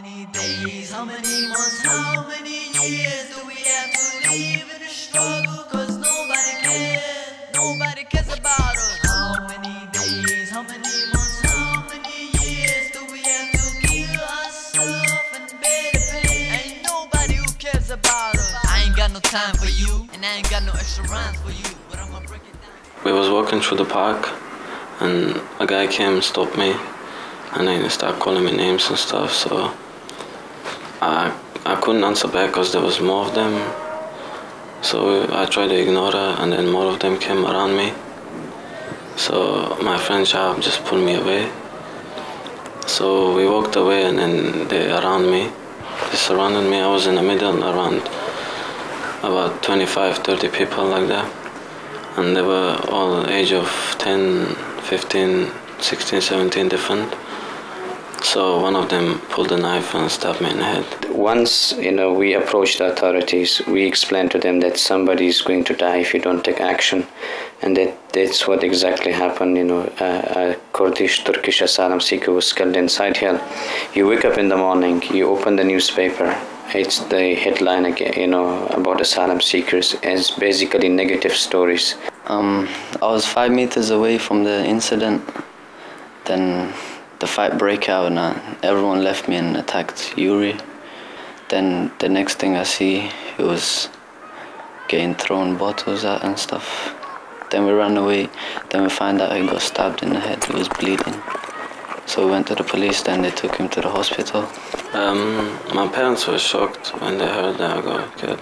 many days, how many months, how many years do we have to live in a struggle? Cause nobody cares about us. How many days, how many months, how many years do we have to kill ourselves and bear the pain? Ain't nobody who cares about us. I ain't got no time for you, and I ain't got no extra rhymes for you, but I'm gonna break it down. We was walking through the park and a guy came and stopped me, and then he started calling me names and stuff, so I couldn't answer back because there was more of them. So I tried to ignore her, and then more of them came around me. So my friend Shahab just pulled me away. So we walked away, and then they around me. They surrounded me. I was in the middle, around about 25-30 people like that. And they were all age of 10, 15, 16, 17 different. So one of them pulled a knife and stabbed me in the head. Once, we approached the authorities, we explained to them that somebody is going to die if you don't take action. And that's what exactly happened. A Kurdish Turkish asylum seeker was killed inside here. You wake up in the morning, you open the newspaper, it's the headline again, about asylum seekers, as basically negative stories. I was 5 meters away from the incident. Then the fight broke out and everyone left me and attacked Yuri. Then the next thing I see, he was getting thrown bottles at and stuff. Then we ran away. Then we find out he got stabbed in the head. He was bleeding. So we went to the police. Then they took him to the hospital. My parents were shocked when they heard that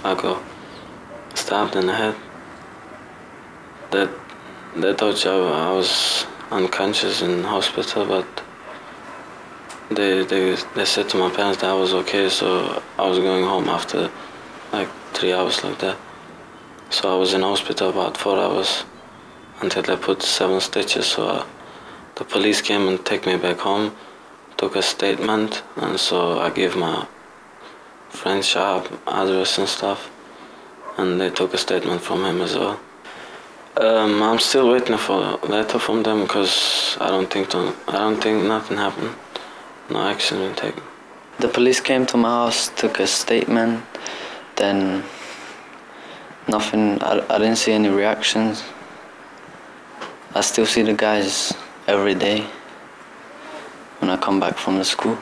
I got stabbed in the head. They thought I was unconscious in hospital, but they said to my parents that I was okay, so I was going home after like 3 hours like that. So I was in hospital about 4 hours until they put 7 stitches. So the police came and take me back home, took a statement, and so I gave my friend Shahab address and stuff, and they took a statement from him as well. I'm still waiting for a letter from them because I don't think nothing happened. No action been taken. The police came to my house, took a statement, then nothing. I didn't see any reactions. I still see the guys every day when I come back from the school.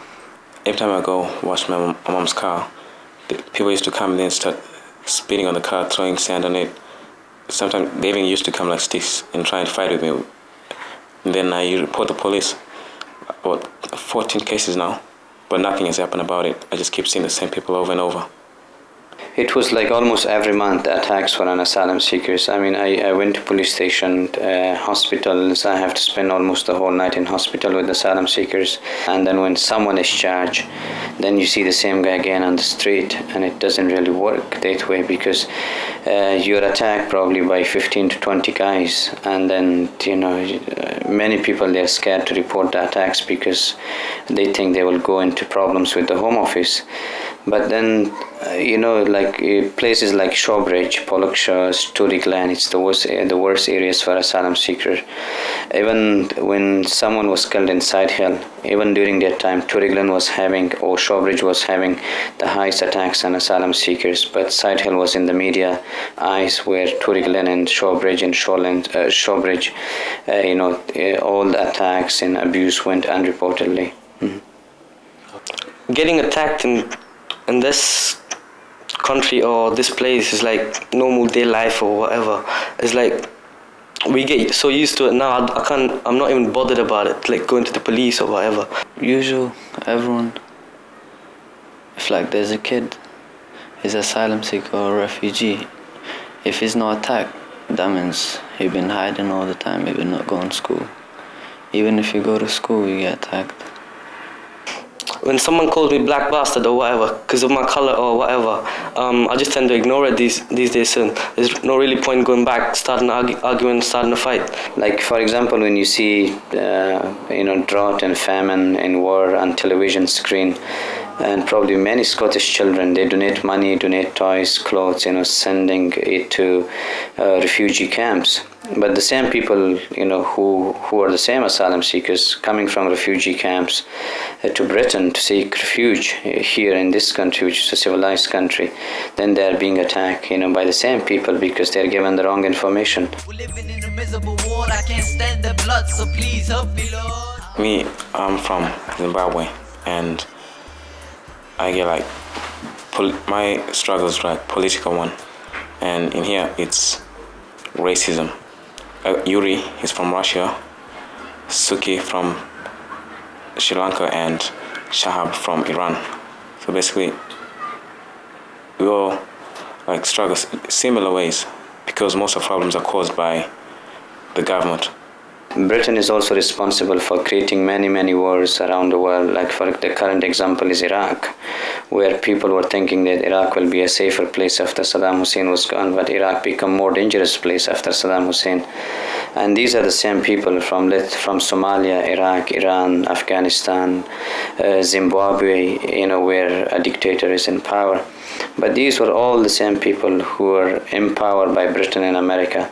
Every time I go wash my mom's car, people used to come and then start spitting on the car, throwing sand on it. Sometimes they even used to come like sticks and try and fight with me. And then I report the police. About 14 cases now, but nothing has happened about it. I just keep seeing the same people over and over. It was like almost every month attacks for an asylum seekers. I mean, I went to police station, hospitals. I have to spend almost the whole night in hospital with asylum seekers. And then when someone is charged, then you see the same guy again on the street, and it doesn't really work that way because you're attacked probably by 15 to 20 guys, and then many people, they're scared to report the attacks because they think they will go into problems with the Home Office. But then like places like Shawbridge, Pollokshaw, Story Glen, it's the worst areas for asylum seekers. Even when someone was killed inside Hill, even during that time, Story Glen was having, or Shawbridge was having, the highest attacks on asylum seekers. But Side Hill was in the media eyes, where Story Glen and Shawbridge and Shawbridge, all the attacks and abuse went unreportedly. Getting attacked in this country or this place is like normal day life or whatever. It's like we get so used to it now. I'm not even bothered about it, like going to the police or whatever. Usual, everyone. If like there's a kid, he's asylum seeker or refugee, if he's not attacked, that means he's been hiding all the time, he's been not going to school. Even if you go to school, you get attacked. When someone calls me black bastard or whatever because of my color or whatever, I just tend to ignore it these days. And there's no really point going back, starting an argument, starting a fight. Like for example, when you see drought and famine and war on television screen, and probably many Scottish children, they donate money, donate toys, clothes, sending it to refugee camps. But the same people, who are the same asylum seekers coming from refugee camps to Britain to seek refuge here in this country, which is a civilized country, then they are being attacked, by the same people because they are given the wrong information. We're living in a miserable world, I can't stand the blood, so please help me, Lord. Me, I'm from Zimbabwe, and I get my struggle is political one, and in here it's racism. Yuri is from Russia, Suki from Sri Lanka, and Shahab from Iran. So basically, we all struggle similar ways because most of the problems are caused by the government. Britain is also responsible for creating many wars around the world. Like for the current example is Iraq, where people were thinking that Iraq will be a safer place after Saddam Hussein was gone, but Iraq became a more dangerous place after Saddam Hussein. And these are the same people from Somalia, Iraq, Iran, Afghanistan, Zimbabwe, where a dictator is in power. But these were all the same people who were empowered by Britain and America.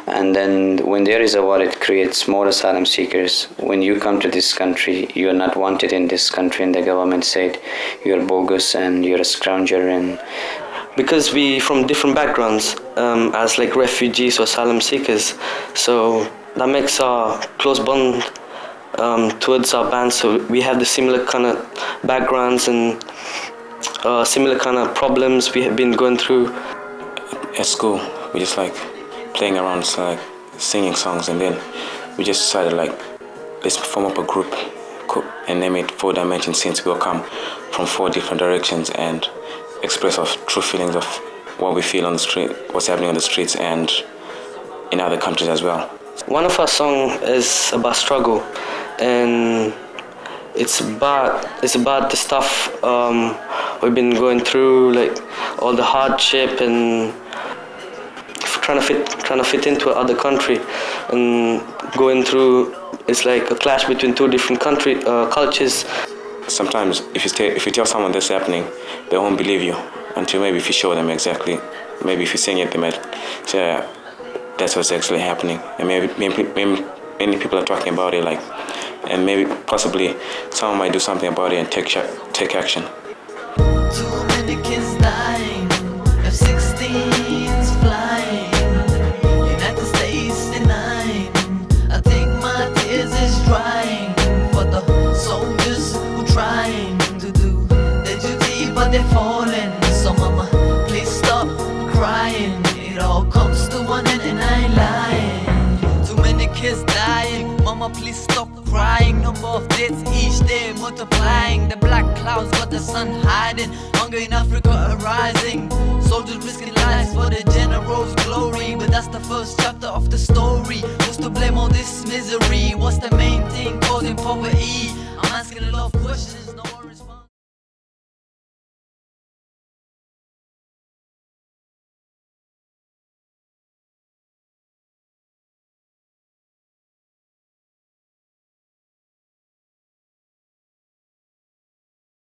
And then when there is a war, it creates more asylum seekers. When you come to this country, you are not wanted in this country, and the government said you're bogus and you're a scrounger. And because we from different backgrounds as refugees or asylum seekers, so that makes our close bond towards our band. So we have the similar kind of backgrounds and similar kind of problems we have been going through. At school, we just playing around, singing songs, and then we just decided let's form up a group and name it 4 Dimensions, since we all come from 4 different directions and express our true feelings of what we feel on the street, what's happening on the streets and in other countries as well. One of our songs is about struggle, and it's about the stuff we've been going through, all the hardship and trying to fit into another country, and going through, it's like a clash between 2 different cultures. Sometimes if you tell someone this happening, they won't believe you until maybe if you show them exactly. Maybe if you sing it, they might say, yeah, that's what's actually happening. And maybe many people are talking about it, and maybe possibly someone might do something about it and take action. Too many kids dying, F-16s flying, United States denying. I think my tears is drying for the soldiers who trying to do their duty, but they're falling. So mama, please stop crying. It all comes to one end and I ain't lying. Too many kids dying, mama, please stop crying. Number of deaths each day multiplying. The black clouds got the sun hiding. Hunger in Africa arising. Soldiers risking lives for the general's glory. But that's the first chapter of the story. Who's to blame all this misery? What's the main thing causing poverty? I'm asking a lot of questions, no worries.